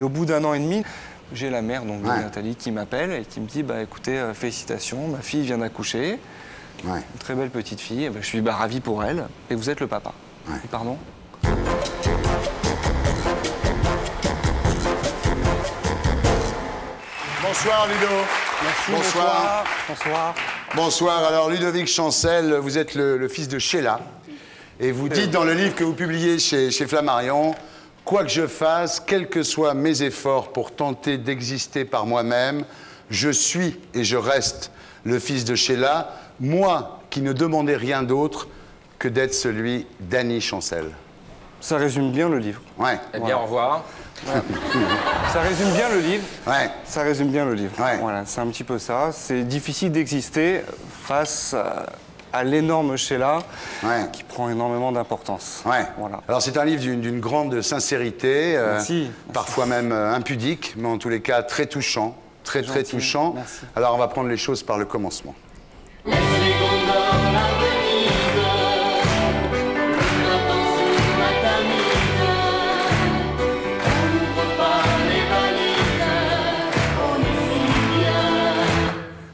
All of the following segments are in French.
Au bout d'1 an et demi, j'ai la mère, donc Nathalie, qui m'appelle et qui me dit bah, écoutez, félicitations, ma fille vient d'accoucher. Une très belle petite fille. Et ben, je suis ravi pour elle. Et vous êtes le papa. Pardon? Bonsoir Ludo. Merci, bonsoir. Bonsoir. Bonsoir. Alors Ludovic Chancel, vous êtes le fils de Sheila. Et vous dites dans le livre que vous publiez chez Flammarion, quoi que je fasse, quels que soient mes efforts pour tenter d'exister par moi-même, je suis et je reste le fils de Sheila, moi qui ne demandais rien d'autre que d'être celui d'Annie Chancel. Ça résume bien le livre. Ouais. Eh bien, au revoir. Ouais. Ça résume bien le livre. Ouais. Ça résume bien le livre. Ouais. Voilà, c'est un petit peu ça. C'est difficile d'exister face à l'énorme Sheila qui prend énormément d'importance. Ouais. Voilà. Alors c'est un livre d'une grande sincérité, parfois même impudique, mais en tous les cas très touchant, très touchant. Merci. Alors on va prendre les choses par le commencement.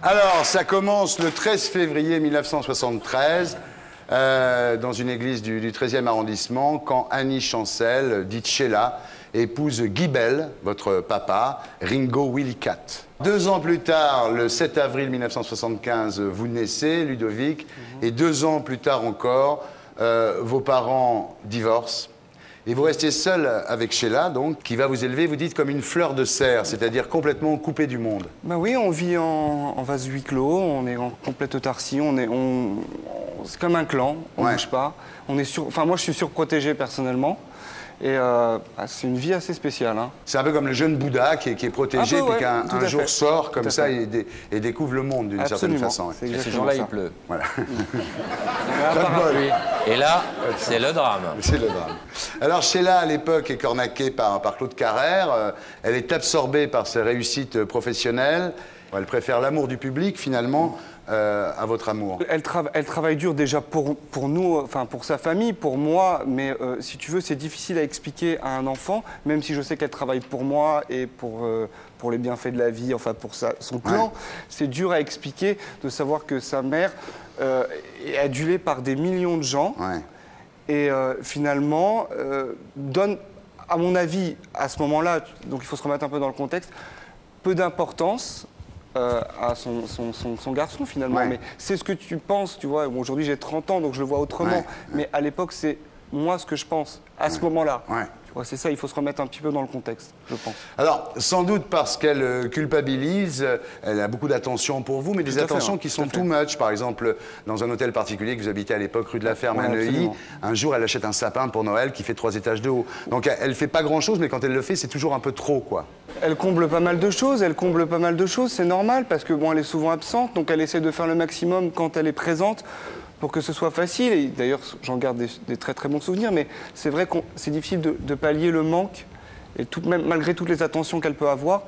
Alors, ça commence le 13 février 1973, dans une église du 13e arrondissement, quand Annie Chancel, dite Sheila, épouse Guy Bell, votre papa, Ringo Willy Cat. 2 ans plus tard, le 7 avril 1975, vous naissez, Ludovic, et 2 ans plus tard encore, vos parents divorcent. Et vous restez seul avec Sheila, donc, qui va vous élever, vous dites, comme une fleur de serre, c'est-à-dire complètement coupée du monde. Ben oui, on vit en vase huis clos, on est en complète autarcie, c'est comme un clan, on ne bouge pas. Enfin, moi, je suis surprotégé personnellement. Et c'est une vie assez spéciale. Hein. C'est un peu comme le jeune Bouddha qui est protégé, puis qu'un jour sort comme ça et découvre le monde d'une certaine façon. C'est et ce jour-là, il pleut. Voilà. Et là, c'est le drame. C'est le drame. Alors Sheila, à l'époque, est cornaquée par Claude Carrère. Elle est absorbée par ses réussites professionnelles. Elle préfère l'amour du public, finalement, à votre amour. Elle travaille dur déjà pour nous, enfin pour sa famille, pour moi, mais si tu veux, c'est difficile à expliquer à un enfant, même si je sais qu'elle travaille pour moi et pour les bienfaits de la vie, enfin pour son clan. C'est dur à expliquer de savoir que sa mère est adulée par des millions de gens et finalement donne, à mon avis, à ce moment-là, donc il faut se remettre un peu dans le contexte, peu d'importance à son garçon finalement, mais c'est ce que tu penses, tu vois. Bon, aujourd'hui j'ai 30 ans donc je le vois autrement, mais à l'époque c'est moi ce que je pense à ce moment-là. Tu vois, c'est ça, il faut se remettre un petit peu dans le contexte, je pense. Alors, sans doute parce qu'elle culpabilise, elle a beaucoup d'attention pour vous, mais des attentions qui sont too much. Par exemple, dans un hôtel particulier que vous habitez à l'époque, rue de la Ferme à Neuilly, un jour elle achète un sapin pour Noël qui fait 3 étages de haut. Donc elle fait pas grand-chose, mais quand elle le fait, c'est toujours un peu trop, quoi. Elle comble pas mal de choses, c'est normal, parce que bon, elle est souvent absente, donc elle essaie de faire le maximum quand elle est présente pour que ce soit facile. Et d'ailleurs, j'en garde des très très bons souvenirs, mais c'est vrai que c'est difficile de pallier le manque, et même malgré toutes les attentions qu'elle peut avoir,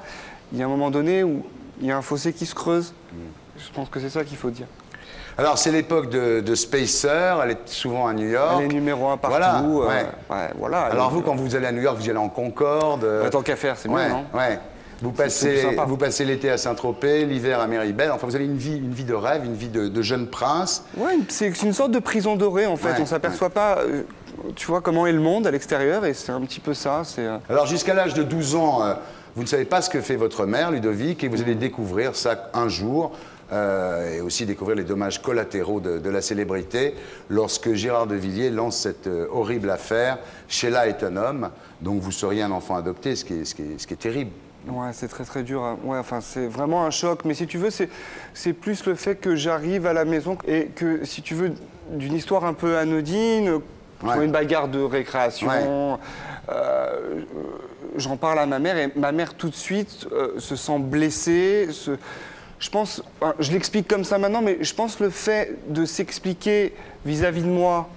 il y a un moment donné où il y a un fossé qui se creuse. Je pense que c'est ça qu'il faut dire. Alors, c'est l'époque de Spacer, elle est souvent à New York. Elle est numéro 1 partout. Voilà, alors vous, quand vous allez à New York, vous y allez en Concorde. Tant qu'à faire, c'est mieux, non? Vous passez l'été à Saint-Tropez, l'hiver à Méribel. Enfin, vous avez une vie de rêve, une vie de jeune prince. Ouais, c'est une sorte de prison dorée, en fait. On ne s'aperçoit pas, tu vois, comment est le monde à l'extérieur, et c'est un petit peu ça. Alors, jusqu'à l'âge de 12 ans, vous ne savez pas ce que fait votre mère, Ludovic, et vous allez découvrir ça un jour. Et aussi découvrir les dommages collatéraux de la célébrité lorsque Gérard de Villiers lance cette horrible affaire. Sheila est un homme, donc vous seriez un enfant adopté, ce qui est terrible. Ouais, c'est très très dur. Ouais, enfin, c'est vraiment un choc. Mais si tu veux, c'est plus le fait que j'arrive à la maison et que, si tu veux, d'une histoire un peu anodine, une bagarre de récréation, j'en parle à ma mère et ma mère tout de suite se sent blessée. Je pense, je l'explique comme ça maintenant, mais je pense le fait de s'expliquer vis-à-vis de moi,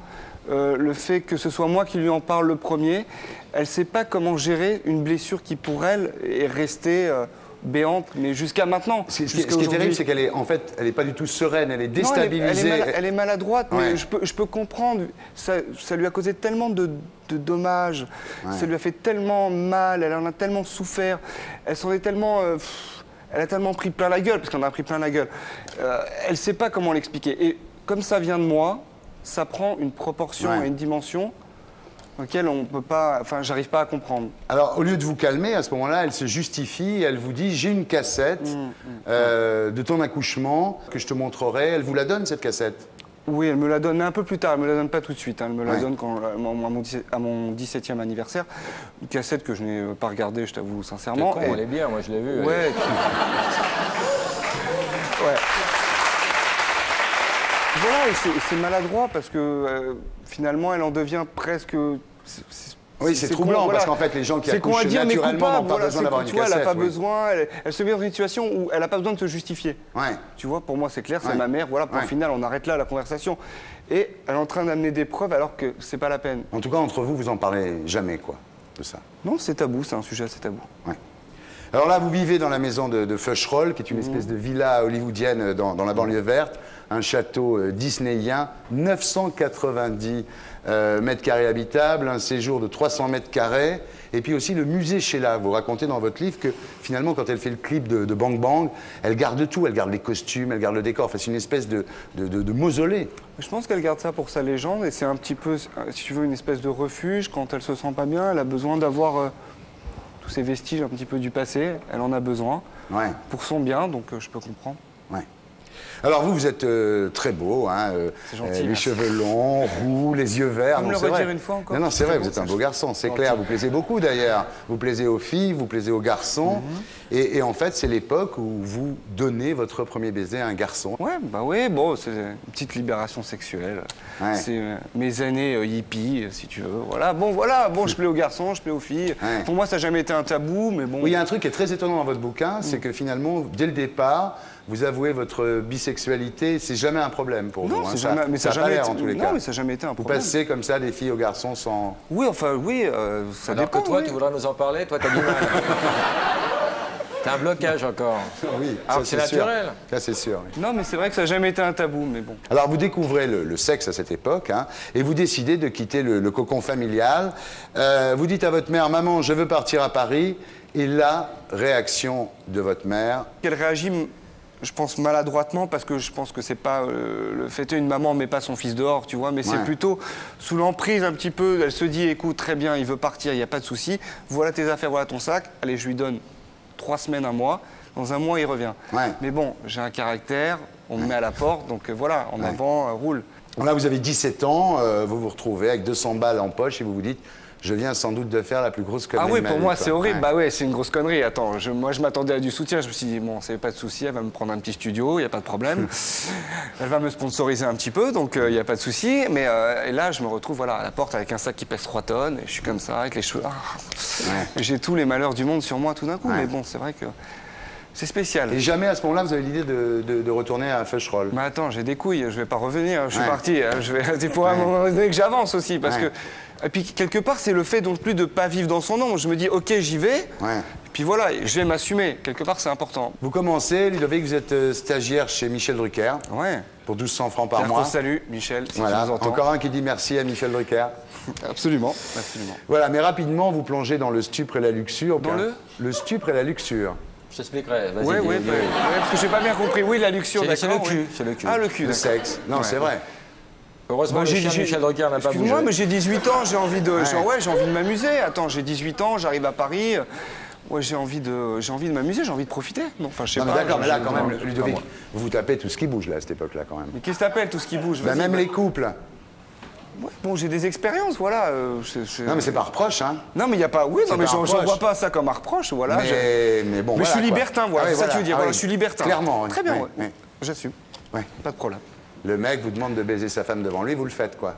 le fait que ce soit moi qui lui en parle le premier, elle ne sait pas comment gérer une blessure qui, pour elle, est restée béante, mais jusqu'à maintenant. Ce qui est terrible, c'est qu'elle est, en fait, elle n'est pas du tout sereine, elle est déstabilisée. Non, elle est maladroite, mais je peux comprendre. Ça lui a causé tellement de dommages, ça lui a fait tellement mal, elle en a tellement souffert, elle s'en est tellement... elle a tellement pris plein la gueule, parce qu'on a pris plein la gueule. Elle ne sait pas comment l'expliquer. Et comme ça vient de moi, ça prend une proportion et une dimension auquel on peut pas, enfin, j'arrive pas à comprendre. Alors, au lieu de vous calmer, à ce moment-là, elle se justifie, elle vous dit, j'ai une cassette de ton accouchement que je te montrerai. Elle vous la donne, cette cassette? Oui, elle me la donne, mais un peu plus tard, elle me la donne pas tout de suite. Elle me la donne à mon 17e anniversaire. Une cassette que je n'ai pas regardée, je t'avoue sincèrement. Con, elle est bien, moi je l'ai vue. Ouais. Voilà, et c'est maladroit parce que finalement, elle en devient presque... Oui, c'est troublant, voilà. parce qu'en fait, les gens qui accouchent naturellement n'ont pas besoin d'avoir une cassette. Elle n'a pas besoin, elle se met dans une situation où elle n'a pas besoin de se justifier. Tu vois, pour moi, c'est clair, c'est ma mère, voilà, pour le final, on arrête là la conversation. Et elle est en train d'amener des preuves alors que c'est pas la peine. En tout cas, entre vous, vous en parlez jamais, quoi, de ça. Non, c'est tabou, c'est un sujet assez tabou. Alors là, vous vivez dans la maison de Feucherolles, qui est une espèce de villa hollywoodienne dans la banlieue verte, un château disneyen, 990 mètres carrés habitables, un séjour de 300 mètres carrés, et puis aussi le musée Sheila. Vous racontez dans votre livre que finalement, quand elle fait le clip de Bang Bang, elle garde tout, elle garde les costumes, elle garde le décor, enfin, c'est une espèce de mausolée. Je pense qu'elle garde ça pour sa légende, et c'est un petit peu, si tu veux, une espèce de refuge. Quand elle se sent pas bien, elle a besoin d'avoir... tous ces vestiges un petit peu du passé, elle en a besoin pour son bien, donc je peux comprendre. Alors vous êtes très beau, hein, les cheveux longs, roux, les yeux verts. On me le redire une fois encore. Non, c'est vrai, vous êtes un beau garçon, c'est clair. Vous plaisez beaucoup d'ailleurs. Vous plaisez aux filles, vous plaisez aux garçons. Et en fait, c'est l'époque où vous donnez votre premier baiser à un garçon. Oui, bon, c'est une petite libération sexuelle. C'est mes années hippies, si tu veux. Voilà, je plais aux garçons, je plais aux filles. Pour moi, ça n'a jamais été un tabou, mais bon... Oui, il y a un truc qui est très étonnant dans votre bouquin, c'est que finalement, dès le départ, vous avouez votre bisexualité, c'est jamais un problème pour vous. Non, ça n'a jamais été, en tous les cas. Non, mais ça n'a jamais été un problème. Vous passez comme ça des filles aux garçons sans... Oui, ça Alors dépend. que toi, tu voudrais nous en parler, toi, t'as du mal. T'as un blocage encore. Oui, alors c'est naturel. Ça, c'est sûr. Oui. Non, mais c'est vrai que ça n'a jamais été un tabou, mais bon. Alors, vous découvrez le sexe à cette époque, hein, et vous décidez de quitter le cocon familial. Vous dites à votre mère, maman, je veux partir à Paris. Et la réaction de votre mère... Elle réagit... Je pense maladroitement parce que je pense que c'est pas le fait une maman met pas son fils dehors, tu vois, mais c'est plutôt sous l'emprise un petit peu. Elle se dit, écoute, très bien, il veut partir, il n'y a pas de souci. Voilà tes affaires, voilà ton sac. Allez, je lui donne 3 semaines, un mois. Dans un mois, il revient. Mais bon, j'ai un caractère, on me met à la porte, donc voilà, en avant, roule. Là, vous avez 17 ans, vous vous retrouvez avec 200 balles en poche et vous vous dites. Je viens sans doute de faire la plus grosse connerie. Ah oui, pour moi, c'est horrible. Bah ouais, c'est une grosse connerie. Attends, moi, je m'attendais à du soutien. Je me suis dit, bon, c'est pas de souci, elle va me prendre un petit studio, il n'y a pas de problème. Elle va me sponsoriser un petit peu, donc il n'y a pas de souci. Mais et là, je me retrouve à la porte avec un sac qui pèse 3 tonnes. Et je suis comme ça, avec les cheveux. J'ai tous les malheurs du monde sur moi tout d'un coup. Mais bon, c'est vrai que c'est spécial. Et jamais à ce moment-là, vous avez l'idée de retourner à Feucherolles? Mais attends, j'ai des couilles, je vais pas revenir. Je suis parti. Il faut à un moment donné que j'avance aussi, parce que. Et puis, quelque part, c'est le fait non plus de ne pas vivre dans son ombre. Je me dis, OK, j'y vais. Et puis voilà, je vais m'assumer. Quelque part, c'est important. Vous commencez, Ludovic, vous êtes stagiaire chez Michel Drucker. Pour 1200 francs par mois. Salut, Michel, si tu nous entends. Encore un qui dit merci à Michel Drucker. Absolument. Voilà, mais rapidement, vous plongez dans le stupre et la luxure. Dans le stupre et la luxure. Je t'expliquerai, vas-y. Oui, parce que j'ai pas bien compris. Oui, la luxure, d'accord. C'est le cul, c'est le cul. Ah, le cul, le sexe. Non, c'est vrai. Heureusement, Michel Drucker n'a pas bougé. Excuse-moi, mais j'ai 18 ans, j'ai envie de, j'ai envie de m'amuser. Attends, j'ai 18 ans, j'arrive à Paris. Ouais, j'ai envie de m'amuser, j'ai envie de profiter. Non, enfin, je sais pas. D'accord, mais là, quand même, Ludovic, vous tapez tout ce qui bouge là à cette époque-là, quand même. Mais qu'est-ce que t'appelles tout ce qui bouge? Même les couples. Ouais, bon, j'ai des expériences, voilà. Non, mais c'est pas reproche, hein. Non, mais il n'y a pas. Oui, non, mais j'en vois pas ça comme un reproche, voilà. Mais bon. Mais je suis libertin, voilà. Ah, c'est ça que tu veux dire. Voilà, je suis libertin. Clairement. Très bien, j'assume. Pas de problème. Le mec vous demande de baiser sa femme devant lui, vous le faites, quoi.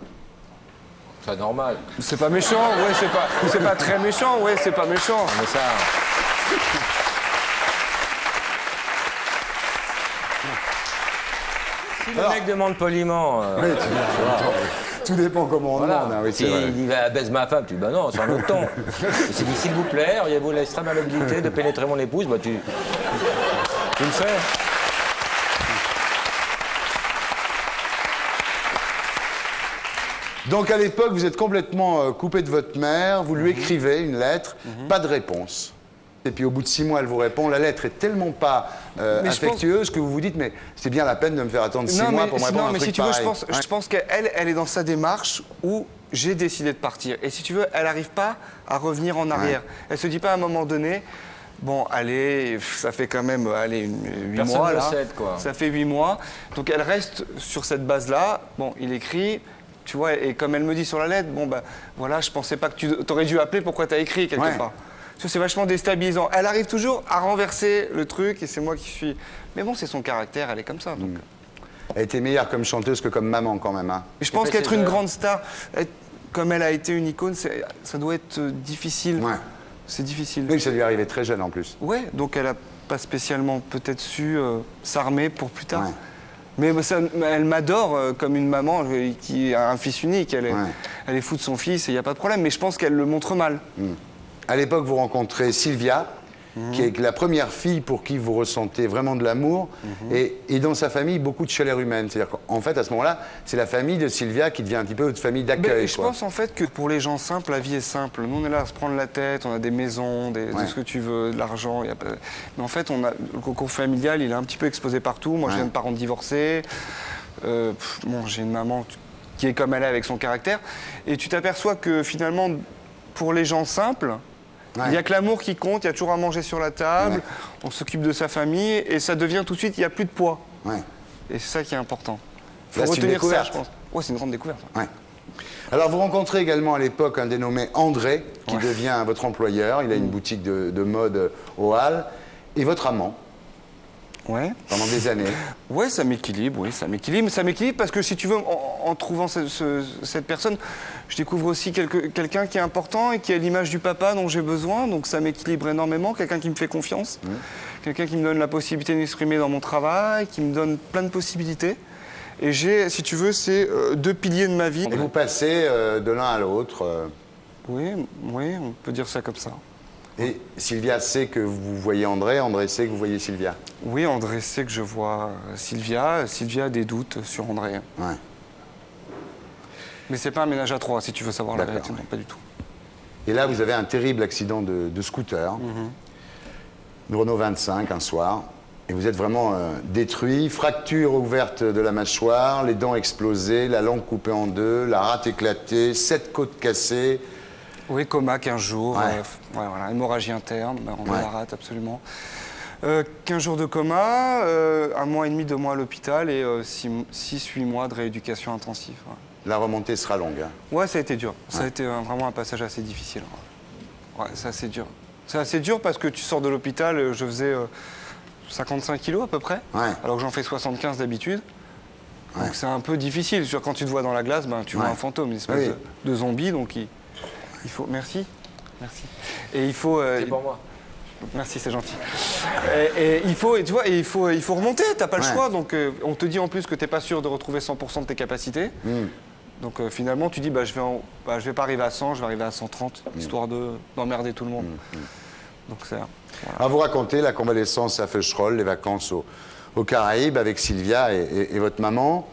C'est normal. C'est pas méchant, c'est pas très méchant, c'est pas méchant. Mais ça... Si le mec demande poliment... Tout dépend comment on demande. Hein, oui, si il dit baise ma femme, tu dis bah non, c'est un autre ton. Et s'il dit s'il vous plaît, auriez-vous l'extrême amabilité de pénétrer mon épouse, bah tu le fais. Donc à l'époque, vous êtes complètement coupé de votre mère, vous lui écrivez une lettre, pas de réponse. Et puis au bout de 6 mois, elle vous répond, la lettre est tellement pas affectueuse que vous vous dites, mais c'est bien la peine de me faire attendre 6 mois pour me répondre à un truc si tu veux, pareil. je pense qu'elle, elle est dans sa démarche où j'ai décidé de partir. Et si tu veux, elle n'arrive pas à revenir en arrière. Elle se dit pas à un moment donné, bon, allez, ça fait quand même 8 mois là. Ça fait 8 mois. Donc elle reste sur cette base-là. Bon, il écrit. Tu vois, et comme elle me dit sur la lettre, bon ben voilà, je pensais pas que tu aurais dû appeler, pourquoi tu as écrit quelque part. C'est vachement déstabilisant. Elle arrive toujours à renverser le truc et c'est moi qui suis. Mais bon, c'est son caractère, elle est comme ça. Donc. Elle était meilleure comme chanteuse que comme maman quand même. Hein. Je pense qu'être une grande star, comme elle a été une icône, ça doit être difficile. Ouais. C'est difficile. Oui, ça lui est arrivé très jeune en plus. Ouais, donc elle a pas spécialement peut-être su s'armer pour plus tard. Ouais. Mais elle m'adore comme une maman qui a un fils unique. Elle est fou de son fils et il n'y a pas de problème. Mais je pense qu'elle le montre mal. À l'époque, vous rencontrez Sylvia, qui est la première fille pour qui vous ressentez vraiment de l'amour. Et dans sa famille, beaucoup de chaleur humaine. C'est-à-dire qu'en fait, à ce moment-là, c'est la famille de Sylvia qui devient un petit peu votre famille d'accueil. Je pense en fait que pour les gens simples, la vie est simple. Nous, on est là à se prendre la tête, on a des maisons, de ce que tu veux, de l'argent. Mais en fait, le concours familial, il est un petit peu exposé partout. Moi, je viens de parents divorcés. Bon, j'ai une maman qui est comme elle est avec son caractère. Et tu t'aperçois que finalement, pour les gens simples, il n'y a que l'amour qui compte, il y a toujours à manger sur la table, on s'occupe de sa famille et ça devient tout de suite, il n'y a plus de poids. Et c'est ça qui est important. Il faut retenir ça, je pense. Ouais, c'est une grande découverte. Alors, vous rencontrez également à l'époque un dénommé André, qui devient votre employeur. Il a une boutique de mode au Halles. Et votre amant. Pendant des années. Ouais, ça m'équilibre, ça m'équilibre. Ça m'équilibre parce que si tu veux, en trouvant cette personne, je découvre aussi quelqu'un qui est important et qui a l'image du papa dont j'ai besoin. Donc ça m'équilibre énormément. Quelqu'un qui me fait confiance. Quelqu'un qui me donne la possibilité de m'exprimer dans mon travail, qui me donne plein de possibilités. Et j'ai, si tu veux, c'est 2 piliers de ma vie. Et vous passez de l'un à l'autre. Oui, on peut dire ça comme ça. Et Sylvia sait que vous voyez André, André sait que vous voyez Sylvia. Oui, André sait que je vois Sylvia. Sylvia a des doutes sur André. Mais c'est pas un ménage à 3, si tu veux savoir la vérité. Non, pas du tout. Et là, vous avez un terrible accident de scooter, de Renault 25, un soir. Et vous êtes vraiment détruit, fracture ouverte de la mâchoire, les dents explosées, la langue coupée en 2, la rate éclatée, 7 côtes cassées. Oui, coma 15 jours, voilà, hémorragie interne, on la rate absolument. 15 jours de coma, 1 mois et demi, 2 mois à l'hôpital et 6-8 mois de rééducation intensive. La remontée sera longue. Ouais, ça a été dur. Ça a été vraiment un passage assez difficile. Ouais, c'est assez dur. C'est assez dur parce que tu sors de l'hôpital, je faisais 55 kilos à peu près, alors que j'en fais 75 d'habitude. Donc c'est un peu difficile. Quand tu te vois dans la glace, tu vois un fantôme, une espèce de zombie, donc il faut... Merci. Et il faut... C'est pour moi. Merci, c'est gentil. Et il faut, tu vois, il faut remonter, t'as pas le choix. Donc on te dit en plus que t'es pas sûr de retrouver 100% de tes capacités. Donc finalement, tu dis, je vais pas arriver à 100, je vais arriver à 130, histoire d'emmerder tout le monde. Donc c'est... Voilà. Alors vous racontez la convalescence à Feucherolles, les vacances aux Caraïbes avec Sylvia et votre maman.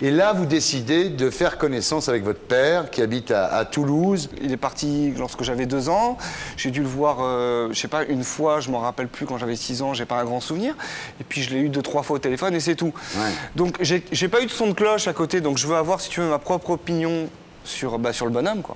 Et là, vous décidez de faire connaissance avec votre père qui habite à Toulouse. Il est parti lorsque j'avais 2 ans. J'ai dû le voir, je sais pas, une fois, je m'en rappelle plus, quand j'avais 6 ans, j'ai pas un grand souvenir. Et puis je l'ai eu 2-3 fois au téléphone et c'est tout. Donc j'ai pas eu de son de cloche à côté, donc je veux avoir, si tu veux, ma propre opinion sur le bonhomme, quoi.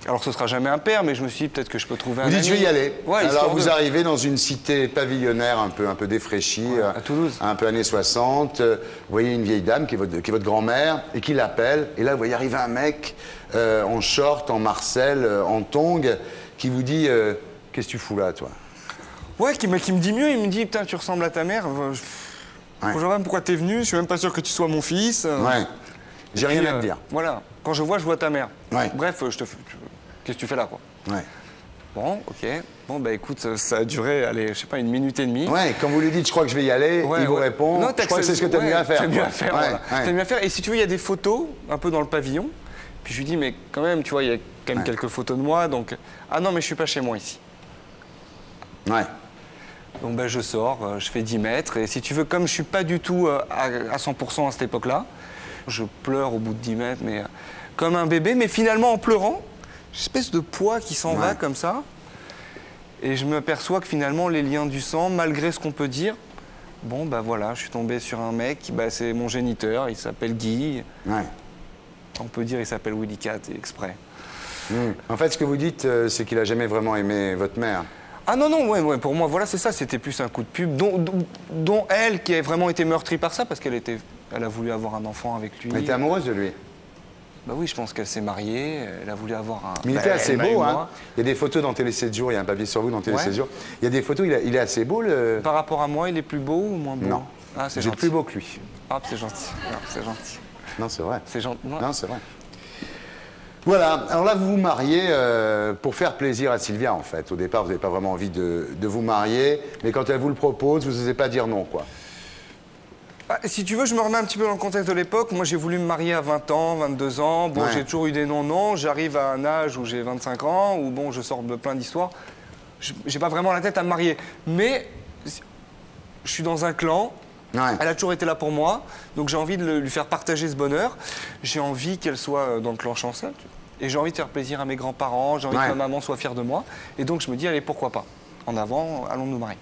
Alors ce sera jamais un père, mais je me suis dit peut-être que je peux trouver un ami. Vous dites je vais y aller. Alors vous arrivez dans une cité pavillonnaire un peu défraîchie, à Toulouse, un peu années 60. Vous voyez une vieille dame qui est votre grand-mère et qui l'appelle. Et là vous voyez arriver un mec en short, en marcel, en tongs, qui vous dit qu'est-ce que tu fous là, toi? Ouais, qui me dit mieux. Il me dit putain, tu ressembles à ta mère. Je vois même pourquoi t'es venu. Je suis même pas sûr que tu sois mon fils. J'ai rien à te dire. Voilà. Quand je vois ta mère. Bref, qu'est-ce que tu fais là, quoi. Bon, ok. Bon, bah écoute, ça a duré, allez, je sais pas, 1 minute et demie. Ouais, quand vous lui dites, je crois que je vais y aller, il vous répond, non, je crois que c'est ce que tu as mieux à faire. T'as mieux à faire, Ouais, voilà. ouais. T'as mieux à faire. Et si tu veux, il y a des photos, un peu dans le pavillon. Puis je lui dis, mais quand même, tu vois, il y a quand même quelques photos de moi, donc... Ah non, mais je suis pas chez moi ici. Ouais. Donc ben, je sors, je fais 10 mètres, et si tu veux, comme je suis pas du tout à 100% à cette époque-là, je pleure au bout de 10 mètres, mais comme un bébé, mais finalement en pleurant, j'ai une espèce de poids qui s'en va comme ça, et je m'aperçois que finalement les liens du sang, malgré ce qu'on peut dire, bon ben voilà, je suis tombé sur un mec, ben, c'est mon géniteur, il s'appelle Guy, on peut dire il s'appelle Willy Cat, exprès. En fait, ce que vous dites, c'est qu'il a jamais vraiment aimé votre mère. Ah non, non, ouais, pour moi, voilà, c'est ça, c'était plus un coup de pub, dont elle, qui a vraiment été meurtrie par ça, parce qu'elle a voulu avoir un enfant avec lui. Elle était amoureuse de lui. Bah oui, je pense qu'elle s'est mariée, elle a voulu avoir un... Mais il était assez beau, hein. Il y a des photos dans Télé 7 jours, il y a un papier sur vous dans Télé 7 jours. Il y a des photos, il est assez beau, le... Par rapport à moi, il est plus beau ou moins beau? Non. Ah, c'est gentil. gentil. Plus beau que lui. Ah, c'est gentil. Non, c'est gentil. Non, c'est vrai. C'est gentil. Non, c'est vrai. Voilà, alors là, vous vous mariez pour faire plaisir à Sylvia, en fait. Au départ, vous n'avez pas vraiment envie de vous marier, mais quand elle vous le propose, vous n'osez pas dire non, quoi. Ah, si tu veux, je me remets un petit peu dans le contexte de l'époque. Moi, j'ai voulu me marier à 20 ans, 22 ans. Bon, j'ai toujours eu des non-non. J'arrive à un âge où j'ai 25 ans, où bon, je sors de plein d'histoires. J'ai pas vraiment la tête à me marier. Mais je suis dans un clan. Elle a toujours été là pour moi, donc j'ai envie de lui faire partager ce bonheur. J'ai envie qu'elle soit dans le clan Chancel. Et j'ai envie de faire plaisir à mes grands-parents, j'ai envie que ma maman soit fière de moi. Et donc je me dis, allez, pourquoi pas? En avant, allons nous marier.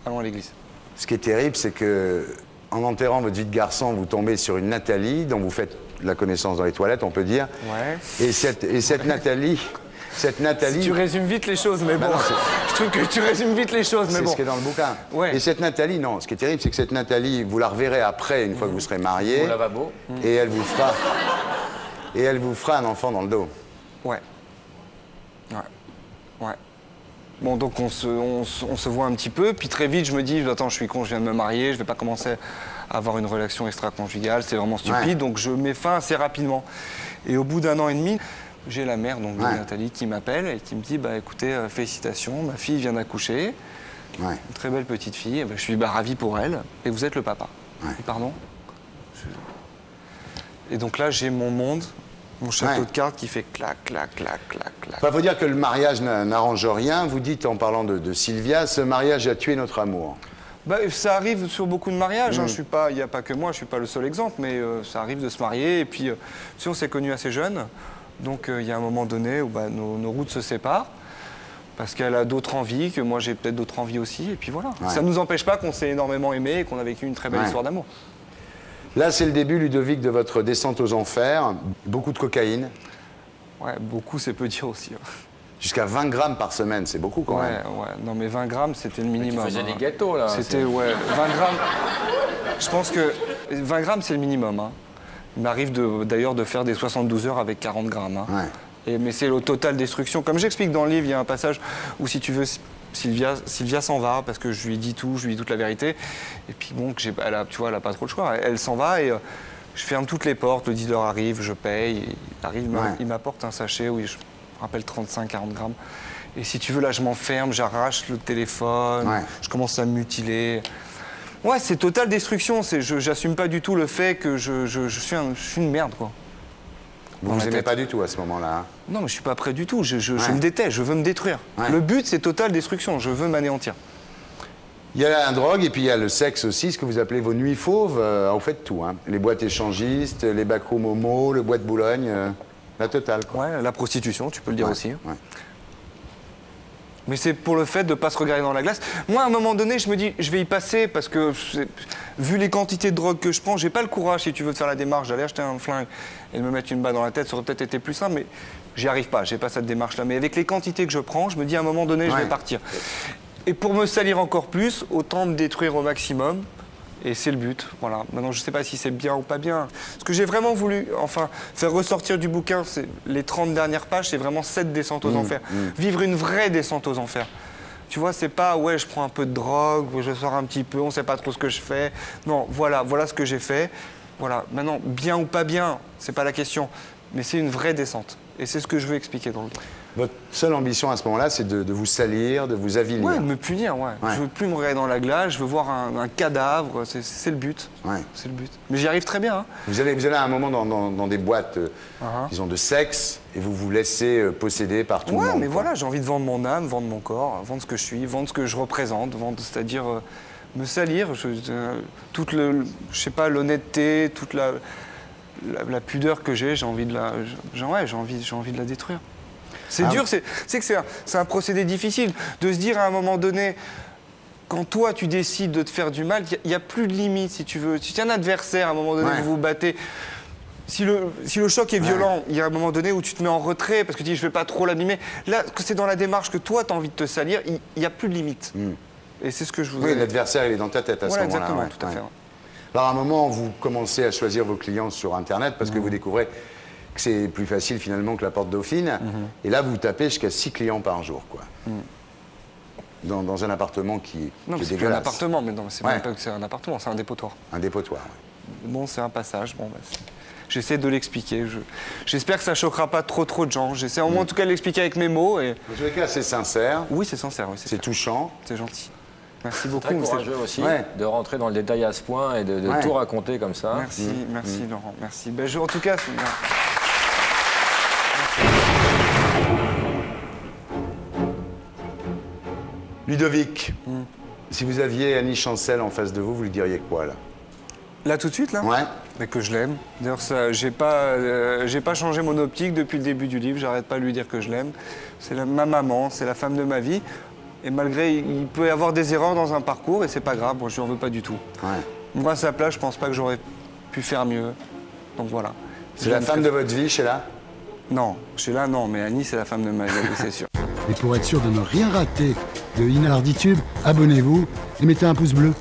Allons à l'église. Ce qui est terrible, c'est que en enterrant votre vie de garçon, vous tombez sur une Nathalie dont vous faites la connaissance dans les toilettes, on peut dire. Et cette Nathalie... Cette Nathalie... Tu résumes vite les choses, mais bon, je trouve que tu résumes vite les choses, mais bon. C'est ce qui est dans le bouquin. Et cette Nathalie, non, ce qui est terrible, c'est que cette Nathalie, vous la reverrez après, une fois que vous serez mariés. Au lavabo. Et elle vous fera un enfant dans le dos. Ouais. Bon, donc on se voit un petit peu, puis très vite, je me dis, attends, je suis con, je viens de me marier, je vais pas commencer à avoir une relation extra-conjugale, c'est vraiment stupide, donc je mets fin assez rapidement. Et au bout d'1 an et demi, j'ai la mère, donc de Nathalie, qui m'appelle et qui me dit, bah écoutez, félicitations, ma fille vient d'accoucher, une très belle petite fille, et bah, je suis ravi pour elle, et vous êtes le papa. Pardon? Et donc là, j'ai mon monde, mon château de cartes qui fait clac, clac, clac, clac, clac. Il faut dire que le mariage n'arrange rien. Vous dites, en parlant de Sylvia, ce mariage a tué notre amour. Bah, ça arrive sur beaucoup de mariages, hein. Il n'y a pas que moi, je ne suis pas le seul exemple, mais ça arrive de se marier, et puis si on s'est connus assez jeunes. Donc il y a un moment donné où bah, nos routes se séparent, parce qu'elle a d'autres envies, que moi j'ai peut-être d'autres envies aussi, et puis voilà. Ça ne nous empêche pas qu'on s'est énormément aimé et qu'on a vécu une très belle histoire d'amour. Là, c'est le début, Ludovic, de votre descente aux enfers. Beaucoup de cocaïne. Ouais, beaucoup, c'est peu dire aussi. Jusqu'à 20 grammes par semaine, c'est beaucoup quand même. Ouais, non mais 20 grammes, c'était le minimum. Tu faisais des gâteaux, là. C'était, 20 grammes. Je pense que 20 grammes, c'est le minimum. Hein. Il m'arrive d'ailleurs de faire des 72 heures avec 40 grammes. Hein. Mais c'est le total destruction. Comme j'explique dans le livre, il y a un passage où, si tu veux, Sylvia s'en va parce que je lui dis tout, je lui dis toute la vérité. Et puis bon, tu vois, elle n'a pas trop le choix. Elle s'en va et je ferme toutes les portes, le dealer arrive, je paye. Il m'apporte un sachet où je me rappelle 35-40 grammes. Et si tu veux, là, je m'enferme, j'arrache le téléphone, je commence à me mutiler. Ouais, c'est totale destruction. J'assume pas du tout le fait que je suis une merde, quoi. Vous vous aimez pas du tout à ce moment-là, hein? Non, mais je suis pas prêt du tout. Je me déteste, je veux me détruire. Le but, c'est totale destruction. Je veux m'anéantir. Il y a la drogue et puis il y a le sexe aussi, ce que vous appelez vos nuits fauves. Vous faites tout, hein. Les boîtes échangistes, les bacs Momo, le bois de Boulogne, la totale, quoi. Ouais, la prostitution, tu peux le dire aussi. Mais c'est pour le fait de ne pas se regarder dans la glace. Moi, à un moment donné, je me dis, je vais y passer parce que, vu les quantités de drogue que je prends, j'ai pas le courage, si tu veux, de faire la démarche, d'aller acheter un flingue et de me mettre une balle dans la tête. Ça aurait peut-être été plus simple, mais j'y arrive pas, j'ai pas cette démarche-là. Mais avec les quantités que je prends, je me dis, à un moment donné, je vais partir. Et pour me salir encore plus, autant me détruire au maximum. Et c'est le but, voilà. Maintenant, je ne sais pas si c'est bien ou pas bien. Ce que j'ai vraiment voulu, enfin, faire ressortir du bouquin, c'est les 30 dernières pages, c'est vraiment cette descente aux enfers. Vivre une vraie descente aux enfers. Tu vois, c'est pas, ouais, je prends un peu de drogue, je sors un petit peu, on ne sait pas trop ce que je fais. Non, voilà ce que j'ai fait. Voilà, maintenant, bien ou pas bien, c'est pas la question. Mais c'est une vraie descente. Et c'est ce que je veux expliquer dans le livre. Votre seule ambition à ce moment-là, c'est de vous salir, de vous avilir. Ouais, de me punir, ouais. Je veux plus me regarder dans la glace, je veux voir un cadavre, c'est le but. Ouais. C'est le but. Mais j'y arrive très bien. Hein. Vous allez à un moment dans des boîtes, disons, de sexe, et vous vous laissez posséder par tout le monde. Ouais, mais voilà, j'ai envie de vendre mon âme, vendre mon corps, vendre ce que je suis, vendre ce que je représente, c'est-à-dire me salir, toute je sais pas, l'honnêteté, toute la pudeur que j'ai envie de j'ai envie de la détruire. C'est dur, c'est un procédé difficile de se dire à un moment donné, quand toi tu décides de te faire du mal, il n'y a plus de limite si tu veux. Si tu as un adversaire, à un moment donné, vous vous battez. Si le choc est violent, il y a un moment donné où tu te mets en retrait parce que tu dis je ne vais pas trop l'abîmer. Là, c'est dans la démarche que toi tu as envie de te salir, il n'y a plus de limite. Et c'est ce que je voudrais. Oui, l'adversaire il est dans ta tête à ce moment-là. Exactement, tout à fait. Alors à un moment, vous commencez à choisir vos clients sur Internet parce que vous découvrez que c'est plus facile finalement que la porte Dauphine. Et là, vous tapez jusqu'à 6 clients par jour, quoi. Dans un appartement qui est c'est dégueulasse. Un appartement, mais non, c'est même pas que c'est un appartement, c'est un dépotoir. Un dépotoir, Bon, c'est un passage, bon, j'essaie de l'expliquer. J'espère que ça choquera pas trop de gens. J'essaie au moins en tout cas de l'expliquer avec mes mots. Et... En tous les cas, c'est sincère. Oui, c'est sincère. Oui, c'est touchant. C'est gentil. Merci beaucoup. Très courageux aussi de rentrer dans le détail à ce point et de tout raconter comme ça. Merci Laurent, merci. Ben, en tout cas, Ludovic, si vous aviez Annie Chancel en face de vous, vous lui diriez quoi, là? Là, tout de suite, là? Ouais. Mais que je l'aime. D'ailleurs, j'ai pas changé mon optique depuis le début du livre. J'arrête pas de lui dire que je l'aime. C'est ma maman, c'est la femme de ma vie. Et malgré, il peut y avoir des erreurs dans un parcours et c'est pas grave, moi je lui en veux pas du tout. Moi à sa place, je pense pas que j'aurais pu faire mieux. Donc voilà. C'est la femme de votre vie, Sheila? Non, Sheila non, mais Annie c'est la femme de ma vie, c'est sûr. Et pour être sûr de ne rien rater de Inarditube, abonnez-vous et mettez un pouce bleu.